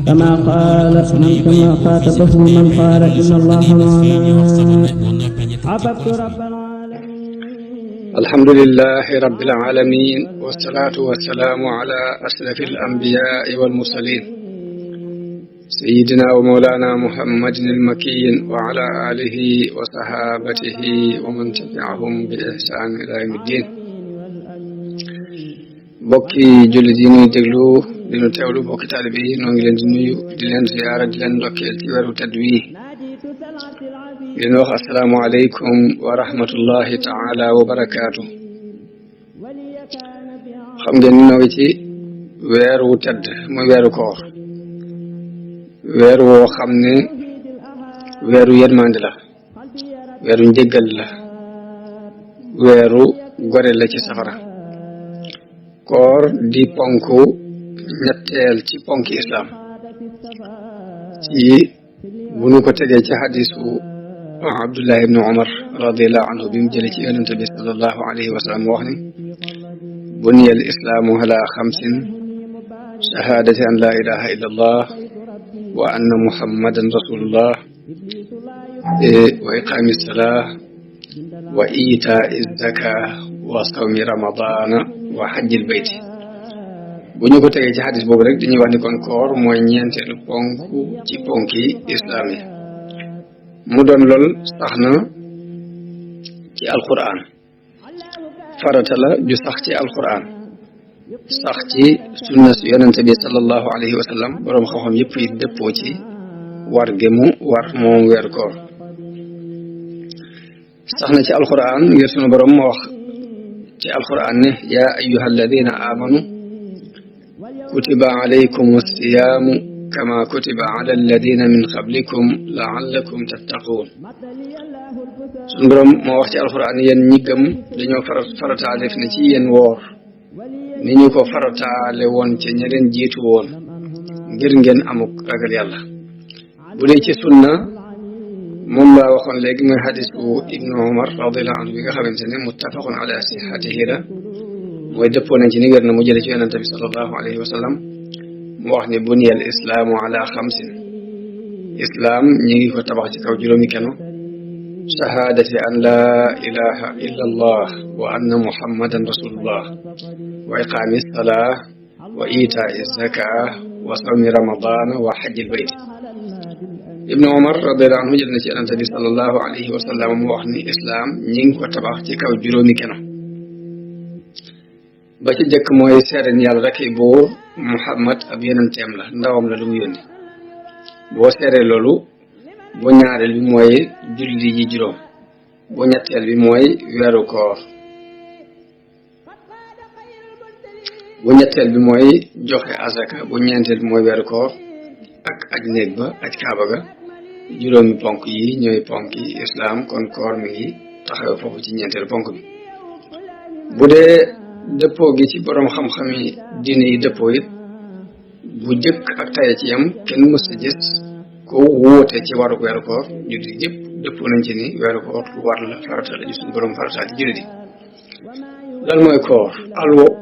كما خاطبه من قال إن الله معنا عبدت رب العالمين. الحمد لله رب العالمين، والصلاة والسلام على أشرف الأنبياء والمرسلين سيدنا ومولانا محمد المكين وعلى آله وصحابته ومن تبعهم بإحسان إلى يوم الدين. bokki jullit yi ñuy déglu di ñu teewlu bokki taalibe yi noo ngi leen di nuyu di leen ziyaara di leen ndokkeel ci weeru tedd wi di leen wax assalaamu aleykum wa rahmatullahi taala wa barakaatu. xam ngeen ni noo ngi ci weeru tedd muy weeru koor, weer woo xam ne weeru yërmande la, weeru njëggal la, weeru gore la ci safara. koor di ponku ñetteel ci ponki islam ci bu nu ko tegee ci xadisu Abdullah ibnu Umar radiallahu anhu bi mu jële ci yonente bi sallallahu alayhi wa sallam wax ni buniya al islaamu ala xamsin shahadati an la ilaha illa allah wa anna muhammadan rasulullah wa iqaami salaa wa itaa zaka wa sawmi ramadana wa xajjil bayti. bu ñu ko tegee ci xadis boobu rek dañuy wax ni kon koor mooy ñeenteelu ponk ci ponki islaam yi. mu doon lool sax na ci alquran, farata la ju sax ci alquran, sax ci sunna su yonente bi sallallahu alayhi wa sallam. boroom xam-xam yëpp yi dëppoo ci war gi mu war moom weeru koor. sax na ci alquran ngir sunu boroom moo wax ci alquran ne yaa ayyuha alladina amanu kutiba alaykum alsiyaamu kama kutiba ala alladina min qablikum laallakum tattaquun. sunu boroom moo wax ci alquran yéen ñi gëm dañoo farataale def ne ci yéen woor ni ñu ko farataale woon ca ña leen jiitu woon ngir ngeen amuk ragal yàlla. bu dee ci sunna moom laa waxoon léegi mooy xadisu ibnu Umar radiallahu anhu bi nga xamante ne muttafaqun ala sihatihi la, mooy dëppoo nañ ci ni wér na mu jële ci yonente bi sallallahu alayhi wa sallam mu wax ne buniya al islaamu ala xamsin. islaam ñi ngi ko tabax ci kaw juróomi keno: shahadati an la ilaha illa allah wa anna muhammadan rasulullah wa iqaami salaa wa itaa zaka wa sawmi ramadana wa xajjil bayt. ibnu Umar radiallahu anhu jël na ci yonente bi sallallahu alayhi wa sallam mu wax ni islaam ñi ngi ko tabax ci kaw juróomi keno. ba ci jëkk mooy seede ni yàlla rek buur, Muhammad ab yonenteem la, ndawam la lu mu yónni. boo seede loolu, bu ñaareel bi mooy julli ji juróom, bu ñetteel bi mooy weeru koor, bu ñetteel bi mooy joxe azaka, bu ñeenteel bi mooy weeru koor ak aj néeg ba, aj kaaba ga. juróomi ponk yi ñooy ponk yi islaam. kon koor mi ngi taxaw foofu ci ñeenteelu ponk bi. bu dee dëppoo gi ci boroom xam-xam yi diine yi dëppoo it, bu jëkk ak tey ci yam kenn mës a gis ko wóote ci waru weeru koor. jullit yëpp dëppoo nañ ci ni weeru koor lu war la, farata la ju suñu boroom farataal ci jullit yi. lan mooy koor?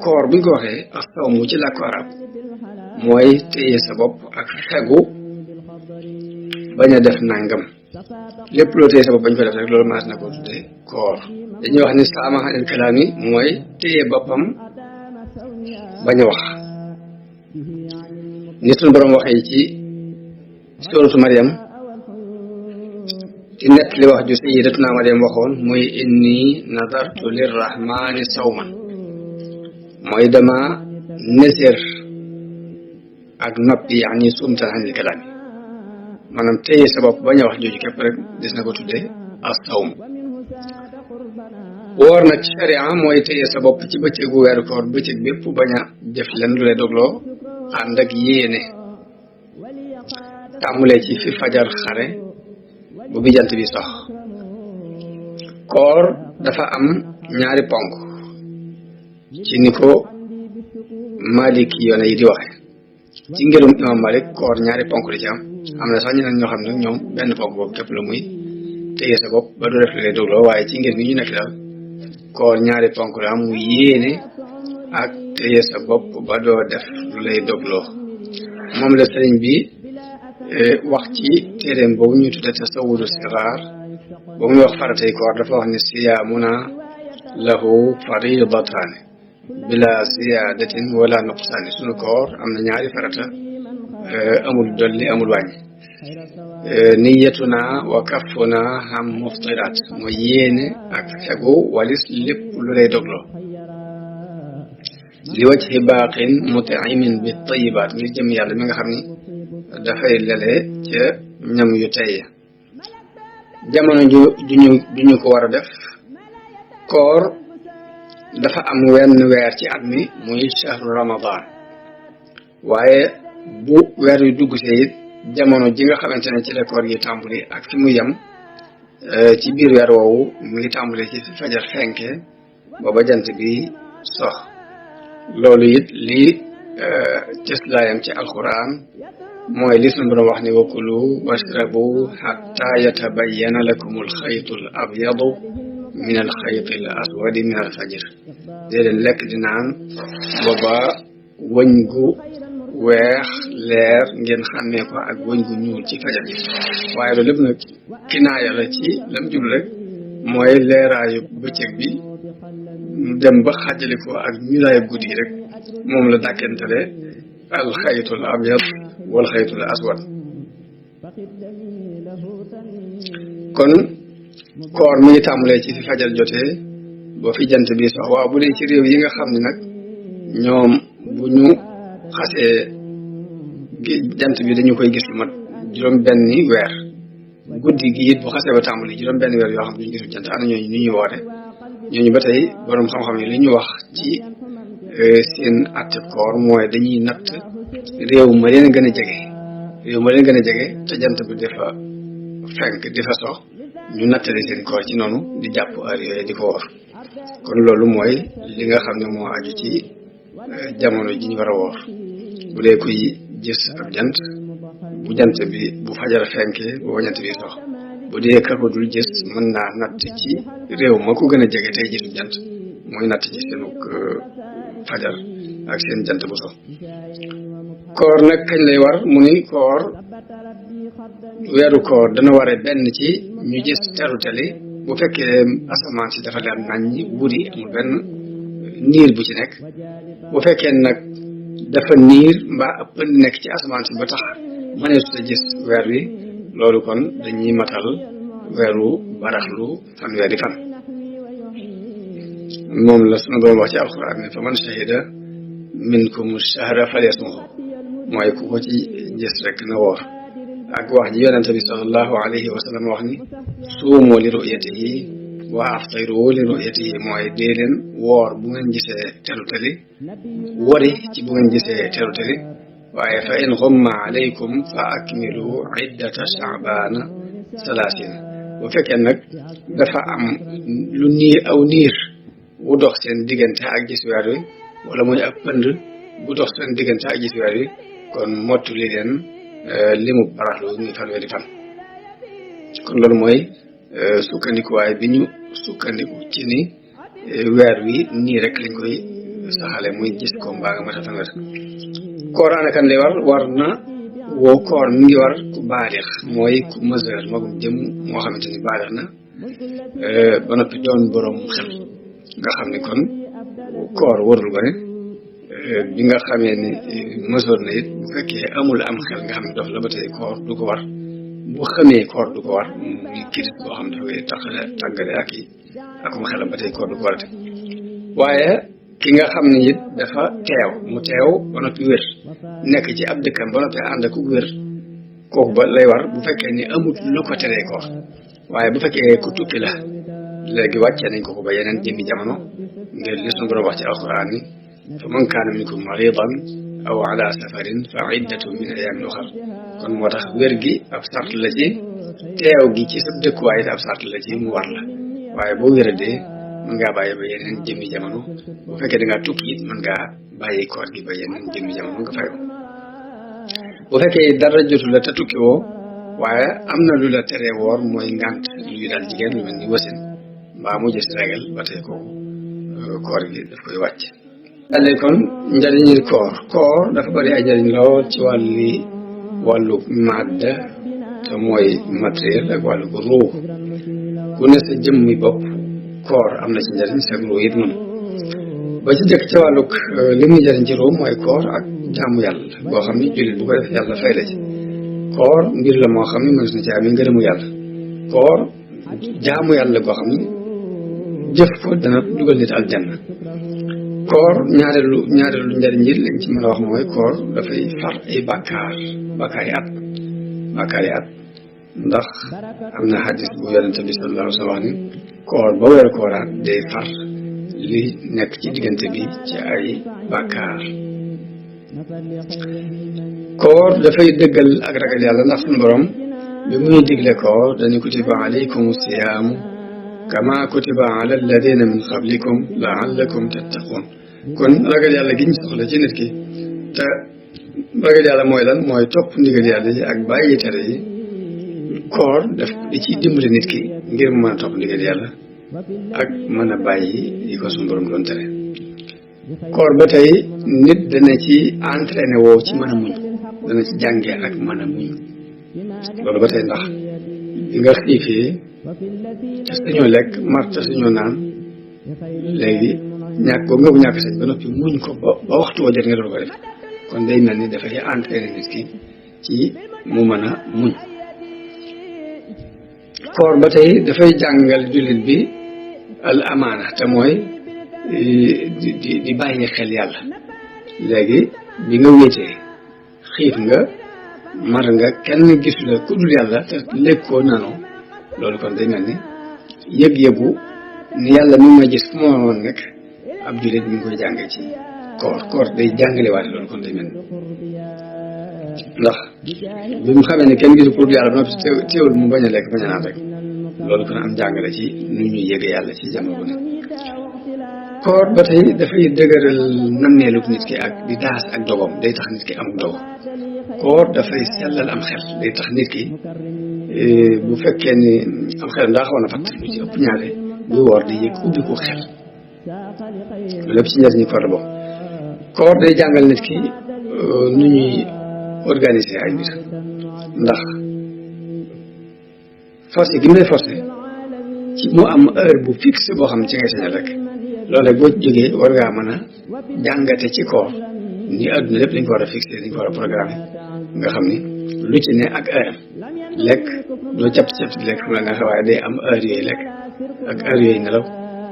koor buñ ko waxee ak sawmu ci làkku arab mooy téye sa bopp ak fegu bañ a def nangam. lépp loo téye sa bopp bañ ko def rek loolu maas na ko tuddee koor. dañuy wax ni saama anil kalaam yi mooy téye boppam bañ a wax. ni suñu boroom waxee ci suuratu Maryam ci nett li wax ju sayyidatuna Maryam waxoon muy inni nadartu lirrahmani sawman, mooy dama neser ak noppi yaani sumtan anil kalaam yi. maanaam téye sa bopp bañ a wax jooju képp rek des na ko tuddee as-sawm. woor nag ci sharia mooy téye sa bopp ci bëccëgu weeru koor, bëccëg bépp bañ a def len lu lay dogloo ànd ak yéene, tàmmulee ci fi fajar xare bu bi jant bi sox. koor dafa am ñaari ponk ci ni ko Maliki yoone yi di waxe. ci ngirum imam Malik koor ñaari ponk la ci am na sax ñeneen ñoo xam ne ñoom benn ponk boobu képp la, muy téye sa bopp ba du def lu lay dogloo. waaye ci ngir mi ñu nekk daal koor ñaari ponk la am, muy yéene ak téye sa bopp ba doo def lu lay dogloo. moom la sëriñ bi wax ci téeréem boobu ñu tudde tasawudu siraar ba muy wax faratay koor dafa wax ne siyaamuna lahu faridataani bila ziyaadatin wala nuqsaani sunu koor am na ñaari farata amul dolli amul wàññi niyatuna wa kafuna am muftiraat mooy yéene ak fegu walis lépp lu lay dogloo li wajhi baaqin mut'imin bi tayibaat ngir jëm yàlla mi nga xam ni dafay lele ca ñam yu tey jamono ju ñu ko war a def koor dafa am wenn weer ci at mi muy shahru ramadan waaye bu weer yu dugg see it jamono ji nga xamante ne ci la koor gi tàmbali ak fi mu yem ci biir weer woowu mu ngi tàmbali ci fajar fenke booba jant bi sox loolu it lii cëslaayam ci alquran mooy li sunu Boroom wax ni wa kulu washrabu hatta yatabayyana lakum alxaytu al abyadu min alxayti al aswadi min alfajr dee leen lekk di naan booba wëñ gu weex leer ngeen xàmmee ko ak wëñ gu ñuul ci fajar gi waaye loolu lépp nag kinaaya la ci lam jublu rek mooy leeraayu bëccëg bi dem ba xàjjali ko ak ñuulaayu guddi gi rek moom la dàkkentale alxaytul abyad wal xaytul aswad kon koor mi ngi tàmbalee ci fi fajar jotee ba fi jant bi sox waaw bu dee ci réew yi nga xam ne nag ñoom bu ñu xasee jant bi dañu koy gis lu mat juróom benni weer guddi gi it bu xasee ba tàmbali juróom benni weer yoo xam ne duñu gisul jant ana ñooñu ñu ñuy woote ñooñu ba tey boroom xam-xam yi li ñu wax ci seen atte koor mooy dañuy natt réew ma leen gën a jege te jant bi dafa fenk di fa sox ñu nattale seen koor ci noonu di jàpp heure yooyu di ko woor kon loolu mooy li nga xam ne moo aju ci jamono ji ñu war a woor bu dee kuy gis ab jant bu jant bi bu fajar fenkee booba jant bi sox bu dee ka ko dul gis mën naa natt ci réew ma ko gën a jege tey gisul jant mooy natt ci seenu fajar ak seen jant bu sox koor nag kañ lay war mu ni koor weeru koor dana ware benn ci ñu gis terutali bu fekkee asamaan si dafa leer naññi buri amul benn niir bu ci nekk bu fekkee nag dafa niir mbaa ab pënd nekk ci asamaan si ba tax mëneesut a gis weer wi loolu kon dañuy matal weeru baraxlu fanweeri fan moom la sunu Boroom wax ci alxuraan ne fa man shahida minkum shahra falyasumhu mooy ku ko ci gis rek na woor ak wax ji yonente bi sallallahu alayhi wa sallam wax ni suumu li ru'yatihi wa aftiru li ru'yatihi mooy dee leen woor bu ngeen gisee terutali wori ci bu ngeen gisee terutali waaye fa in xumma alaykum fa akmilu iddata sha'bana salaasina bu fekkee nag dafa am lu niir aw niir bu dox seen diggante ak gis weer wi wala muy ab pënd bu dox seen diggante ak gis weer wi kon mottali leen limu baraxlu muy fanweeri fan kon loolu mooy sukkandikuwaay bi ñu sukkandiku ci ni weer wi nii rek lañ koy saxale muy gis ko mbaa nga mata fanweer koor ana kan lay war na woo koor mi ngi war ku baalix mooy ku majeur magum jëm moo xamante ni baalix na ba noppi doon boroom xel nga xam ne kon koor warul ko ne bi nga xamee ni majeur na it bu fekkee amul am xel nga xam ne dof la ba tey koor du ko war bu xamee koor du ko war muy kirit boo xam ne dafa koy tàggale akum xelam ba tey koor du ko war te waaye ki nga xam ne it dafa mu teew ba noppi wér nekk ci ab dëkkam ba noppi ànd ak wér kooku ba lay war bu fekkee ni amut lu ko teree koor waaye bu fekkee ku tukki la léegi wàccee nañ ko ba yeneen jëmmi jamono ngir li sunu Boroom wax ci alquran ni fa man kaana minkum maridan aw ala safarin fa iddatu min ayaamin uxar kon moo tax wér gi ab sart la ci teew gi ci sa dëkkuwaay ab sart la ci mu war la waaye boo wéradee mën ngaa bàyyi ba yeneen jëmmi jamono bu fekkee da ngaa tukki it mën ngaa bàyyi koor gi ba yeneen jëmmi jamono nga fay ko bu fekkee dara jotu la te tukki woo waaye am na lu la teree woor mooy ngànt luy daal jigéen lu mel ni wasin mbaa mu gis régal ba tey kooku koor gi daf koy wàcc dalee kon njëriñil koor dafa bari ay njëriñ lool ci wàllu madda te mooy matériel ak wàllu ruu ku ne sa jëmmi bopp koor am na ci njëriñ sa ruu it noonu ba ci jëkk ci wàllug li muy njëriñ ci ruu mooy koor ak jaamu yàlla boo xam ni jullit bu ko def yàlla fay la ci koor mbir la moo xam ni mën na ci amee ngërëmu yàlla koor jaamu yàlla boo xam ni jëf ko dana dugal nit aljanna koor ñaareelu njëriñ yi lañ ci mën a wax mooy koor dafay far ay bàkkaari at ndax am na xadis bu yonente bi sallallahu alayhi wa sallam ni koor ba weer kooraat day far li nekk ci diggante bi ci ay bàkkaar koor dafay dëggal ak ragal yàlla ndax suñu borom bi muy digle koor dañu kutiba alaykum siyaamu kama kutiba ala alladina min qablikum laallakum tattaqun kon ragal yàlla gi ñu soxla ci nit ki te ragal yàlla mooy lan mooy topp ndigal yàlla yi ak bàyyi tere yi koor daf di ci dimbali nit ki ngir mu mën a topp ndigal yàlla ak mën a bàyyi yi ko suñu borom doon tere koor ba tey nit dana ci entraîné woo ci mën a muñ dana ci jàngee ak mën a muñ loolu ba tey ndax bi nga xiifee te sañoo lekk mar te sañoo naan léegi ñàkk boobu nga bu ñàkk sañ ba noppi muñ ko ba waxtu woo jot nga doon ko def kon day mel ni dafay entraîné nit ki ci mu mën a muñ koor ba tey dafay jàngal jullit bi al amaana te mooy di bàyyi xel yàlla léegi bi nga wéetee xiif nga mar nga kenn gisu la ku dul yàlla te lekkoo nanoo loolu kon day mel ni yëg-yëgu ni yàlla mi ma gis fu ma woon nekk ab jullit mi ngi koy jànge ci koor day jàngale waate loolu kon day mel ni ndax bi mu xamee ne kenn gisu ku dul yàlla ba noppi teewul mu bañ a lekk bañ a naan rek loolu kon am jàngale ci nu ñuy yëge yàlla ci jamono bu ne koor ba tey dafay dëgëral nammeelug nit ki ak di daas ak dogom day tax nit ki am dogo koor dafay sellal am xel day tax nit ki bu fekkee ni am xel ndaa xawoon na fatt lu ci ëpp ñaare buy woor di yëg ubbi ko xel loolu lépp ci njëriñu koor la bokk koor day jàngal nit ki nu ñuy organiser ay mbir ndax forcé gi mu lay forcé ci mu am heure bu fixe boo xam ne ci ngay sañal rek loolu rek boo jógee war ngaa mën a jàngate ci koor ni àdduna lépp dañ ko war a fixé dañ ko war a programmé nga xam ni lu ci ne ak heure lekk doo capp di lekk xam la nga xam waaye day am heure yooyu lekk ak heure yooyu nelaw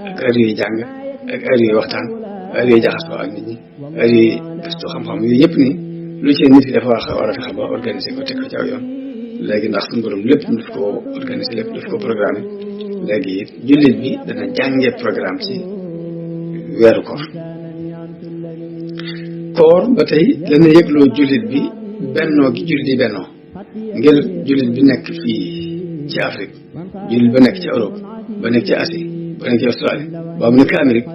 ak heure yooyu jàng ak heure yooyu waxtaan heure yooyu jaxasoo ak nit ñi heure yooyu gëstu xam-xam yooyu yëpp ni lu ci nit ki dafa war a fexe ba organisé ko teg ko ci aw yoon léegi ndax suñu borom lépp daf ko organisé lépp daf ko programmé léegi it jullit bi dana jàngee programme ci weeru koor ba tey dana yëgloo jullit bi bennoo gi jullit yi bennoo ngir jullit bi nekk fii ci Afrique jullit ba nekk ci Europe ba nekk ci Asie ba nekk ci Australie ba mu nekk Amérique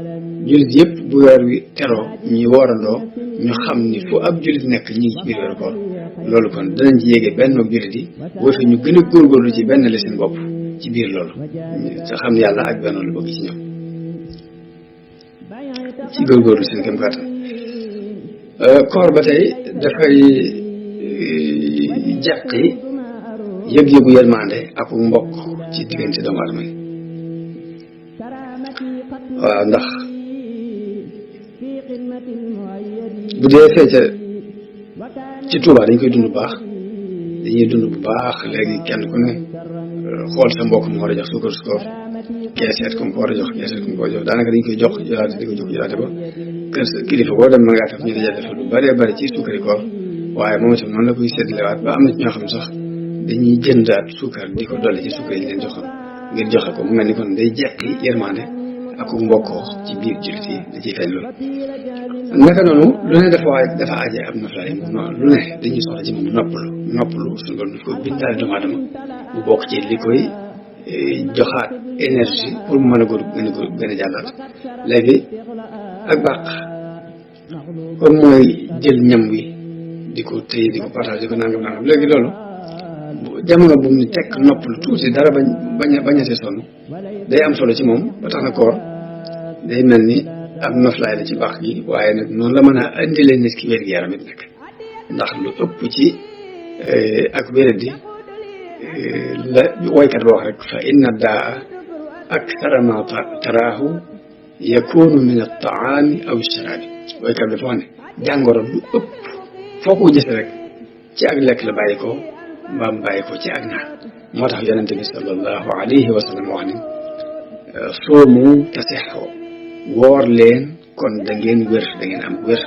jullit yëpp bu weer wi teroo ñi woorandoo ñu xam ni fu ab jullit nekk ñi ngi ci biir weeru koor loolu kon danañ ci yéege bennoo jullit yi boo fi ñu gën a góorgóorlu ci benn la seen bopp ci biir loolu te xam ne yàlla ak bennoo lu bëgg ci ñoom ci góorgóorlu seen kem kàttan koor ba tey dafay jeqi yëg-yëgu yërmande ak mbokk ci diggante doomu aadama yi waaw ndax bu dee feeca ci Tuubaa dañ koy dund bu baax dañuy dund bu baax léegi kenn ku ne xool sa mbokk mu war a jox suukar su koor keeseet ku mu ko war a jox keeseet ku mu ko jox daanaka dañ koy jox jëlaate di ko jox jëlaate ba kër sa kilifa boo dem ma ngaa fekk ñu dajal defal lu bëree bëri ci suukari koor waaye moom itam noonu la koy séddalewaat ba am na ci ñoo xam sax dañuy jëndaat suukar di ko dolli ci suukar yi leen joxoon ngir joxe ko mu mel ni kon day jekki yërmande ak mbokkoo ci biir jullit yi da ciy feeñ loolu naka noonu lu ne dafa aaje am na fay lu ne dañuy soxla ci moom noppalu suñu borom daf ko bindaale doomu aadama bu bokk ci li koy joxaat énergie pour mu mën a gën a jàllaat léegi ak bàq kon mooy jël ñam wi di ko téye di ko partage di ko nangam léegi loolu jamono bu mu ni tekk noppalu tuuti dara bañ a see sonn day am solo ci moom ba tax na koor day mel ni am noflaay la ci baax gi waaye nag noonu la mën a indile nit ki wér gi yaram it nag ndax lu ëpp ci ak wéradi la woykat ba wax rek fa inna daa akthara ma taraahu yakunu min at-taami aw ash-sharaabi woykat dafa wax ne jàngoro lu ëpp foo ko gis rek ci ak lekk la bàyyi ko mbaam bàyyi ko ci ak naan moo tax yonente bi sallallahu alayhi wa sallam wax ne soomu tasixu woor leen kon da ngeen wér da ngeen am wér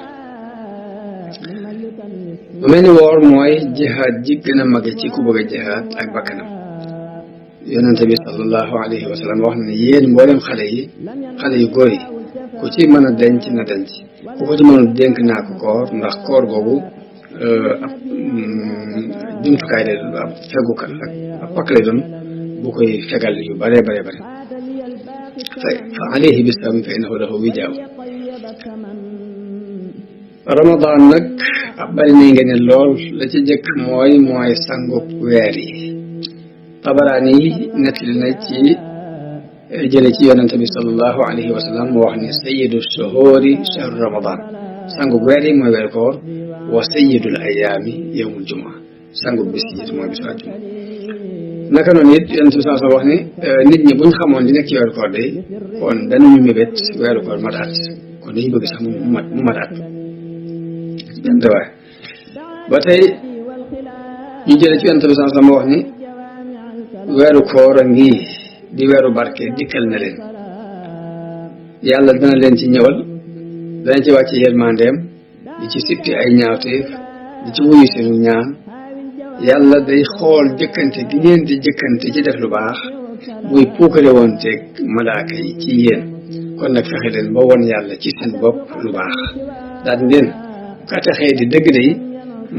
bu mel ni woor mooy jihaad ji gën a mage ci ku bëgg a jihaad ak bakkanam yonente bi sallallahu alayhi wa sallam wax ne yéen mboolem xale yu góor yi ku ci mën a denc na denc ku ko ci mënul dénk naa ko koor ndax koor googu ab jumtukaay lay doon ab fegukat ak ab pakk lay doon bu koy fegal yu bare bare bare fa alayhi bisawmi fa innahu lahu wijaaw ramadan nag ab bari na ngeen ne lool la ci jëkk mooy sangub weer yi Tabaraani yi nettali na ci jële ci yonente bi sallallahu alayhi wa sallam mu wax ne sayyidu shuhuri shahru ramadan sangub weer yi mooy weeru koor wa sayyidul ayaami yawmul jumaa sangub bis yi mooy bisu àjjuma naka noonu it yonente bi sallallahu wax ne nit ñi buñ xamoon li nekk ci weeru koor day kon danañu mébét weeru koor mataat kon dañu bëgg sax mu mataat waaye ba tey ñu jële ci yonente bi sallallahu mu wax ni weeru koor a ngi di weeru barke dikkal na leen yàlla dana leen ci ñëwal dana ci wàcc yërmandeem di ci sippi ay ñaawteef di ci wuyu seenu ñaan yàlla day xool jëkkante gi ngeen di jëkkante ci def lu baax muy puukale woon teeg malaaka yi ci yéen kon nag fexe leen ba won yàlla ci seen bopp lu baax daal ngeen ka taxee di dëgg day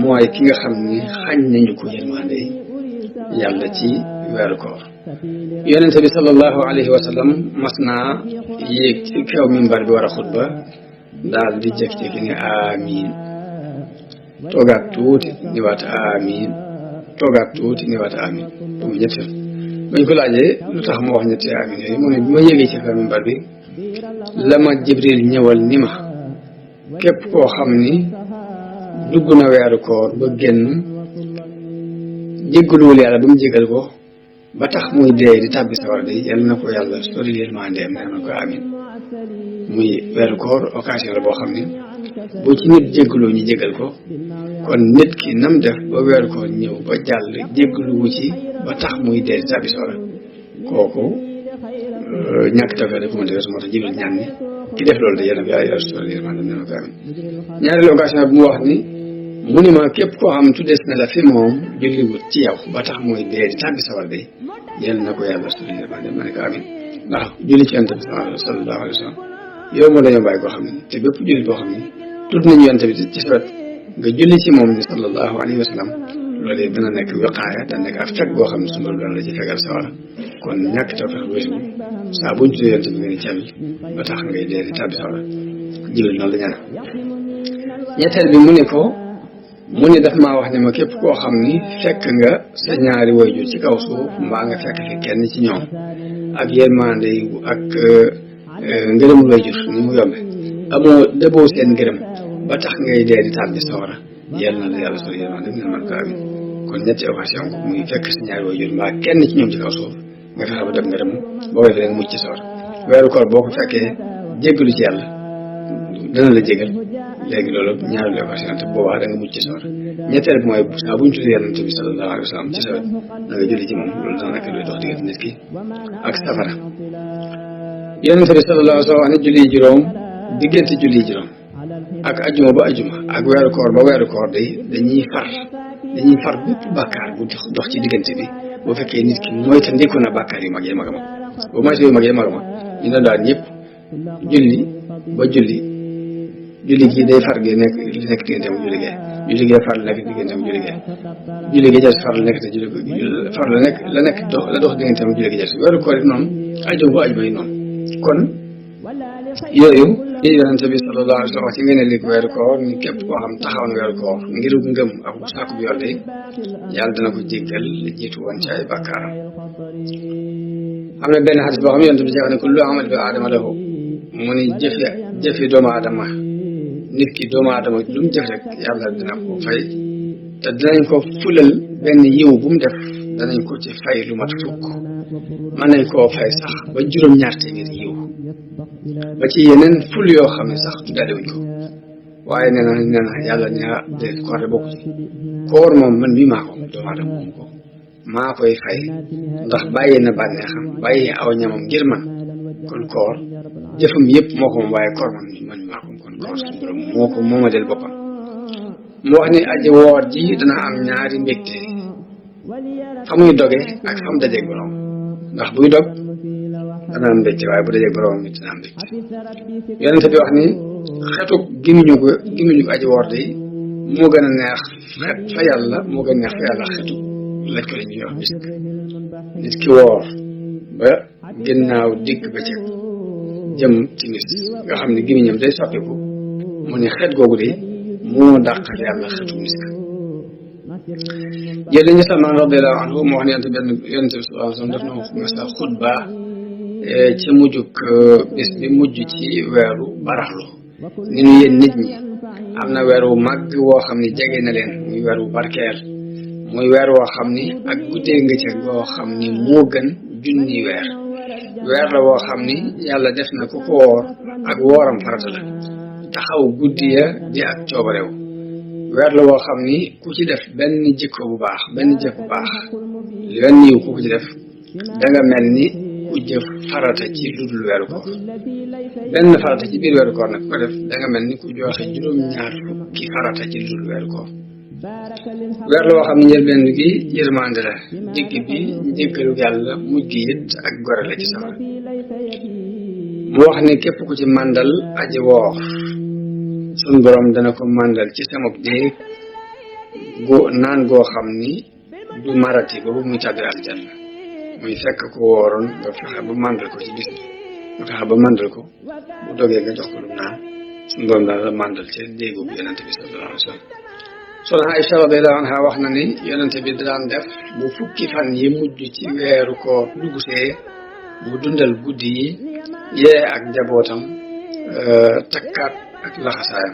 mooy ki nga xam ni xañ nañu ko yërmande yàlla ci weeru koor yonente bi sallallahu alayhi wa sallam mas naa yéeg ci kaw minbar bi war a xutba daal di jëkk-jëkki ne amiin toogaat tuuti ni waat amiin toogaat tuuti ni waat amiin bu mu ñett bañ ko laajee lu tax ma wax ñetti amiin yooyu mu ne bi ma yéegee ci kaw minbar bi la ma jibril ñëwal ni ma képp koo xam ni dugg na weeru koor ba génn jéggaluwul yàlla ba mu jégal ko ba tax muy dee di tàbbi sawar de yàlla na ko yàlla sori yërmandeem nee na ko amin muy weeru koor occasion la boo xam ni bu ci nit jéggaloo ñu jégal ko kon nit ki nam def ba weeru koor ñëw ba jàll jéggaluwu ci ba tax muy dee di tàbbi sawar kooku ñàkk tawfeex rek moo tax jibril ñaan ni ki def loolu de yàlla yàlla sori yërmandeem nee na ko amin ñaareelu occasion bi mu wax ni mu ni ma képp koo xam tuddees na la fi moom julliwut ci yow ba tax mooy dee di tàbbi sawar day yal na ko yàlla sori yërmandeem ma ne ko amin ndax julli ci yonent bi sallallahu alayhi wa sallam yow moo dañoo bàyyi koo xam ne te bépp julli boo xam ne tudd nañu yonent bi ci sa wet nga julli ci moom ni sallallahu alayhi wa sallam loolu dana nekk wiqaaya dana nekk ak fekk boo xam ne su ma doon la ci fegal sawara kon ñàkk tawfeex weesu saa buñ tuddee yonent bi nga ni cell ba tax ngay dee di tàbbi sawara jibril noonu la ñaan ñetteel bi mu ne ko mu ne daf maa wax ne ma képp koo xam ni fekk nga sa ñaari waajur ci kaw suuf mbaa nga fekk fi kenn ci ñoom ak yërmande ak ngërëmul waajur ni mu yombe amoo dëboo seen ngërëm ba tax ngay dee di tàbbi sawara yal na la yàlla sori yërmande ne man ko amin kon ñetti occasion ko muy fekk sa ñaari waajur mbaa kenn ci ñoom ci kaw suuf nga fexe ba def ngërëm boo defee nga mucc ci sawara weeru koor boo ko fekkee jéggalu ci yàlla dana la jégal léegi loolu ñaareelu occasion te boobaa da nga mucc ci sawar ñetteel bi mooy saa bu ñu tuddee yonent bi sallallahu alayhi wa sallam ci sawet da nga julli ci moom loolu dana nekk luy dox diggante nit ki ak safara yonent bi sallallahu alayhi wa sallam ne julli juróom diggante julli juróom ak ajuma ba ajuma ak weeru koor ba weeru koor day dañuy far bépp bàkkaar bu dox ci diggante bi bu fekkee nit ki mooy te ndékku na bàkkaar yu mag yi mag a mag bu moytu yu mag yi mag a mag ñu ne daal ñëpp julli ba julli gi day far gi nekk li nekk diggante mu julli gee far la nekk diggante mu julli gee jas far la nekk te far la nekk dox diggante mu julli gee jas weeru koor it noonu ajuma ba ajuma yi noonu kon yooyu yonente bi sallallahu alayhi wa sallam ci ngeen li weeru koor ni képp koo xam taxaw na weeru koor ngir ngëm ak sàkku bi yolle yàlla dana ko jéggal li jiitu woon ci ay bàkkaaram am na benn xadis boo xam ne yonente bi wax ne kullu amali bi aadama lahu mu ni jëfe doomu aadama nit ki doomu aadama lu mu jëf rek yàlla dina ko fay te dinañ ko fulal benn yiw bu mu def danañ ko ci fay lu mat fukk mën nañ koo fay sax ba juróom-ñaar téeméeri yiw ba ci yeneen ful yoo xam ne sax tuddalewuñ ko waaye nee na yàlla de koor de bokku ci koor moom man mii maa ko doomu aadama moom ko maa koy fay ndax bàyyi na bànneexam bàyyi aw ñamam ngir man kon koor jëfam yëpp moo ko moom waaye koor man maa ko kon koor suñu borom moo ko moomadel boppam mu wax ni aji woor ji dana am ñaari mbégte fa muy doge ak fa mu dajeeg borom ndax buy dog dana am mbégte waaye bu dajeeg borom it dana am mbégte yonente bi wax ni xetu gimiñu ko aji woor de moo gën a neex fa yàlla moo gën a neex fa yàlla xetu lañ ko la ñuy wax misk nit ki woor ba ginnaaw digg ba ca jëm timis nga xam ne gimiñam day soppiku mu ne xet googu de moo dàq yàlla xetu misk jël dañu Salmaan radiyallahu anhu moo wax ne yonente bi sallallahu alayhi wasallam def na masa xutba ci mujjuk bis bi mujj ci weeru baraxlu ni nu yéen nit ñi am na weer wu màgg woo xam ne jege na leen muy weer wu barkeel muy weer woo xam ni ak guddee nga ca goo xam ni moo gën junni weer la woo xam ni yàlla def na ku ko woor ak wooram farata la taxaw guddi ya di ak coobarew weer la woo xam ni ku ci def benn jikko bu baax benn jëf bu baax wenn yiw ku ci def danga mel ni ku jëf farata ci lu dul weeru koor benn farata ci biir weeru koor nag ku ko def danga mel ni ku joxe juróom-ñaar fukki farata ci lu dul weeru koor weer la woo xam ne njëlbeen gi yërmande la digg bi njëggalu yàlla mujj gi it ak gore la ci safara mu wax ne képp ku ci màndal aji woor sun borom dana ko màndal ci samub déeg naan goo xam ni du marati ba bu muy tàbbi aljanna muy fekk ko wooroon nga fexe ba màndal ko ci bis bi nga fexe ba màndal ko bu dogee nga jox ko lu naan sun borom dana la màndal ci déegu bu yonente bi sallallahu alayhi wa sallam soxna Aïcha radiyallahu anha wax na ni yonente bi daan def bu fukki fan yi mujj ci weeru koor dugusee mu dundal guddi yi yee ak njabootam takkaat ak laxasaayam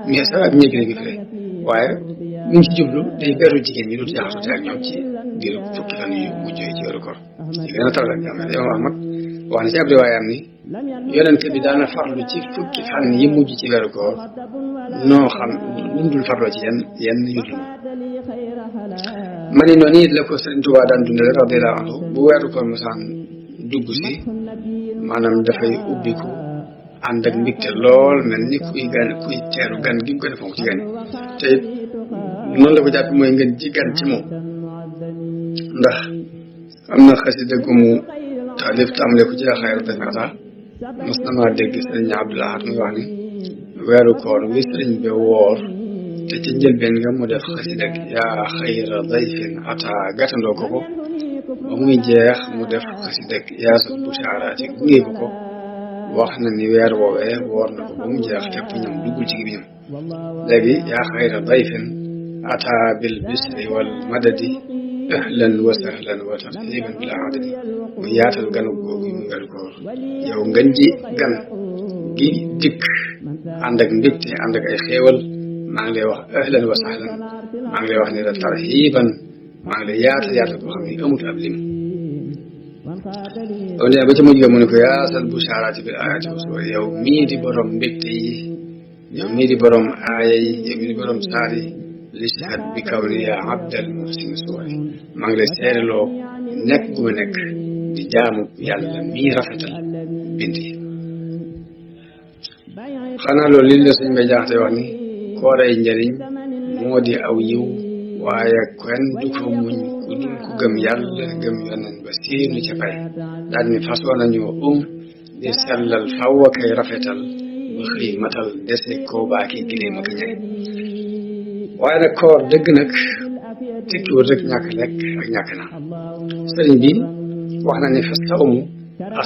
mais sax ak ñéegi gi fere waaye mu ngi ci jublu day beru jigéen ñi dut jaxasute ak ñoom ci biir fukki fan yu mujj ci weeru koor ci gën a taral ak jàmm yow Ahmad wax na ci ab riwaayam ni yonente bi daana farlu ci fukki fan yi mujj ci weeru koor noo xam lu dul farloo ci yenn yudul ma ni noonu it la ko Sëriñ Tuubaa daan dundale radiyallahu anhu bu weeru koor mosaan dugg si maanaam dafay ubbiku ànd ak mbégte lool mel ni kuy teeru gan gi mu ko defoon ci gan te it noonu la ko jàpp mooy ngeen ji gan ci moom ndax am na xasida gu mu taalif tàmbale ko ci xayru dafata mos na maa dégg sëriñ Abdul Ahad muy wax ni weeru koor wi sëriñ bi woor te ci njëlbeen nga mu def xasida yaa xayra dayfin ata gàttandoo ko ba muy jeex mu def xasida yaa sal bushaaraati gunge ko wax na ni weer woowee woor na ko ba mu jeex fépp ñam duggul ci gi ñam léegi yaa xayra dayfin ata bil bisri wal madadi ahlan wa sahlan wa tarhiban bila adadi mu yaatal ganu googu mu weeru koor yow ngeen ji gan gi dikk ànd ak mbégte ànd ak ay xéewal maa ngi lay wax ahlan wa sahlan maa ngi lay wax ni la tarhiban maa ngi lay yaatal boo xam ne amut ab lim loolu nee ba ca mujj ga mu ne ko yaasal bushaaraati bil ayaati wa suwar yow mii di borom mbégte yi yow mii di borom aaya yi yow mii di borom saar yi li shahad bi kaw ni yaa abdal muhsin suwari maa ngi lay seereloo nekk gu ma nekk di jaamu yàlla mii rafetal bind yi xanaa loolu li la sëñ Mbay Jaxate wax ni kooray njëriñ moo di aw yiw waaye kenn du ko muñ ku dul ku gëm yàlla gëm yonen ba séenu ca pay daal ni fasoo nañoo di sellal faw a kay rafetal ba xëy matal dese koo baaki giléem ak ñay waaye nag koor dëgg nag tekkiwul rek ñàkk lekk ak ñàkk naan sëriñ bi wax na ne fa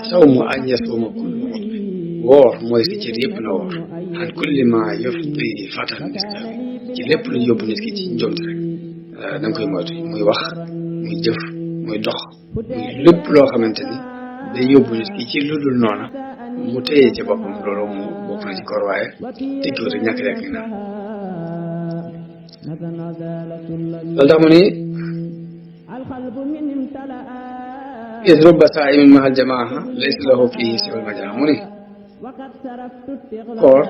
sawmu an yasuma kullu udwi woor mooy si cër yëpp na woor an kulli ma yufdi fatan islami ci lépp lu yóbbu nit ki ci njomte rek da nga koy moytu muy wax muy jëf muy dox muy lépp loo xamante ni day yóbbu nit ki ci lu dul noona mu téye ci boppam loolu mu bokk na ci koor waaye tekkiwut rek ñàkk lekk naan loolu tax mu ni is rubba saa'imin mahal jamaa laysa lahu fihi siwal majaa mu ni koor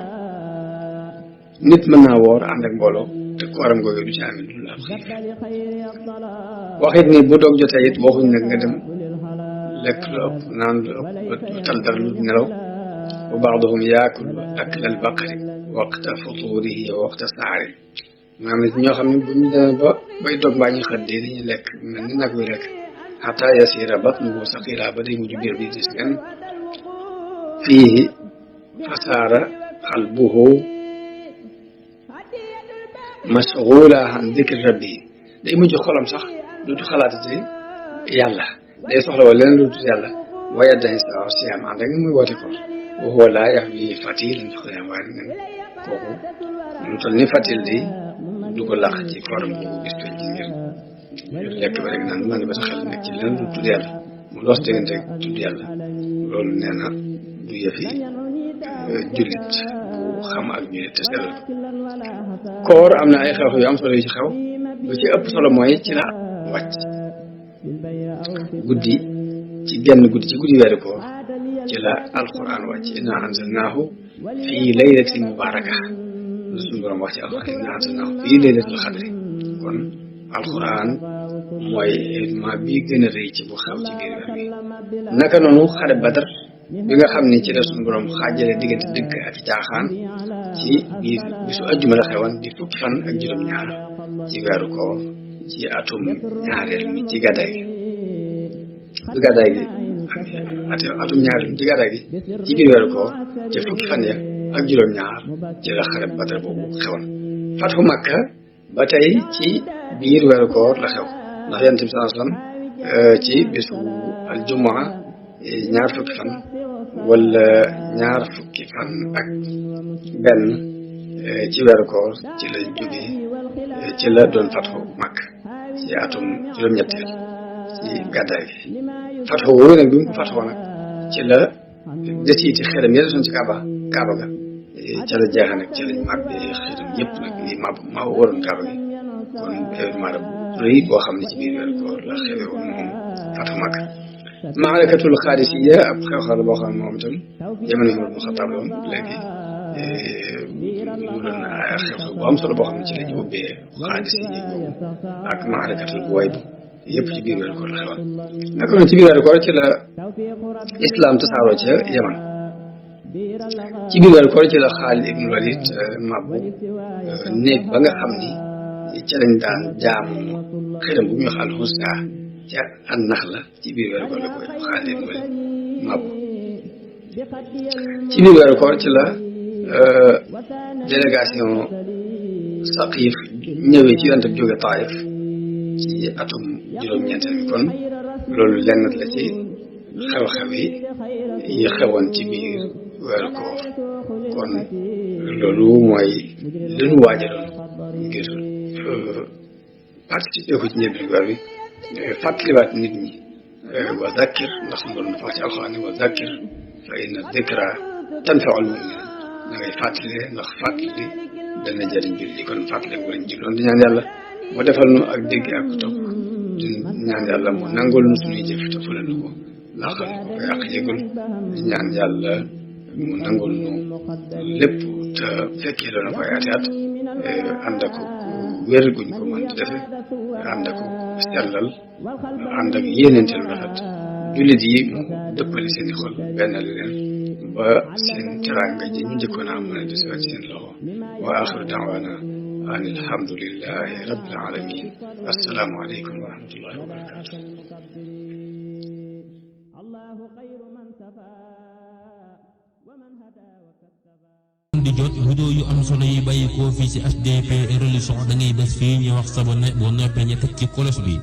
nit mën naa woor ànd ak mbooloo te kooram googu du ci amee lu la xiif waxit ni bu doog jotee it waxuñ nag nga dem lekk lu ëpp naan lu ëpp lu tal dara lu nelaw wa ba'duhum yaakulu aklal baqari waqta futurihi wa waqta saari maanaam ñoo xam ne bu ñu demee ba bay dog mbaa ñu xëdd dañuy lekk mel ni nag wi lekk xataa yasiira batnuhu saqiira ba day mujj biir bi dis gan fiihi fasaara qalbuhu mashghuula an dikri rabbi day mujj xolam sax dootu xalaatati yàlla day soxla wala leneen lu dul yàlla waaye dañuy saa siyaam ànd ak muy woote koor wa huwa laa yahwi fatil lañ ko xëy waaye nag kooku lu toll ni fatil di du ko làq ci kooram boobu gis ko ci ngir lekk ba rek naan man ba sa xel nekk ci leneen lu tudd yàlla mu loos diggante tudd yàlla loolu nee na du yëfi jullit bu xam ak jullit te sellal koor am na ay xew-xew yu am solo yu ci xew lu ci ëpp solo mooy ci la wàcc guddi ci genn guddi ci guddi weeru koor ci la alquran wàcc inna anzalnaahu fii laylatin mubaraka lu suñu borom wax ci alquran inna anzalnaahu fii laylatil xadri kon alquran mooy événement bi gën a rëy ci bu xew ci biir weer bi naka noonu xare badar bi nga xam ne ci la suñu borom xaajale diggante dëgg ak caaxaan ci biir bisu ajjuma la xewoon di fukki fan ak juróom-ñaar ci weeru koor ci atum ñaareel mi ci gàddaay gi atum ñaareel mi ci gàddaay gi ci biir weeru koor ci fukki fan ya ak juróom-ñaar ci la xare badar boobu xewoon fatxu Makka ba tey ci biir weeru koor la xew ndax yonent bi sallallahu alayhi wasallam ci bisu aljumaa ñaar fukki fan wala ñaar fukki fan ak benn ci weeru koor ci la jógee ci la doon fatxu Makka ci atum juróom-ñetteel ci gàddaay gi fatxu woowu nag bi mu ko fatxoo nag ci la desiiti xelam ya desoon ci kaaba ga ca la jeexe nag ci lañ màbbee xelam yëpp nag li ma waroon kaaba gi kon événement la bu rëy boo xam ne ci biir weeru koor la xewe woon moom fatxu Makka maalakatul xaadisiya ab xew-xew la boo xam ne moom itam jamono Umar ibn Xattaab la woon léegi mu doon xew-xew bu am solo boo xam ne ci la ñu ubbee xaadisiya boobu ak maalakatul Buwayb yëpp ci biir weeru koor la xewoon naka noonu ci biir weeru koor ci la islam tasaaroo ca Yaman ci biir weeru koor ci la Xaalid ibn Walid mabbu néeg ba nga xam ni ca lañ daan jaamu xëram bu ñuy wax al-Uzza ca an nax la ci biir weeru koor la koy Xaalid ibn Walid mabbu ci biir weeru koor ci la délégation Saqif ñëwee ci yonent bi jóge Taif ci atum juróom-ñeenteel bi kon loolu lenn la ci xew-xew yi xewoon ci biir weeru koor kon loolu mooy li ñu waajaloon ngir participer ko ci njëlbéenu weer bi fàttaliwaat nit ñi wa zakkir ndax suñu borom dafa wax ci alxuraan wa zakkir fa inna dikra tanfa'ul mu'minin da ngay fàttali ndax fàttali dana jëriñ jullit kon fàttali ko lañ jubloon di ñaan yàlla mu defal nu ak dégg ak topp di ñaan yàlla mu nangul nu suñuy jëf te fulal nu ko laaxal ko ko yàq yëgul di ñaan yàlla mu nangul nu lépp te fekkee doona koy ati at ànd ak wér guñ ko mën di defe ànd ak sellal ànd ak yéeneenteel rafet jullit yi mu dëppale seen i xol benn leen ba seen teraanga ji ñu njëkkoon a am mën a desiwaat seen loxo wa axiru daawaana an alhamdulillahi rabbil alamin assalaamu aleykum wa rahmatullahi wa barakatuh di jot vidéo yu am solo yi bàyyi ko fii ci HDP religion da ngay bés fii ñu wax sabone boo noppee ñu teg ci cloche bi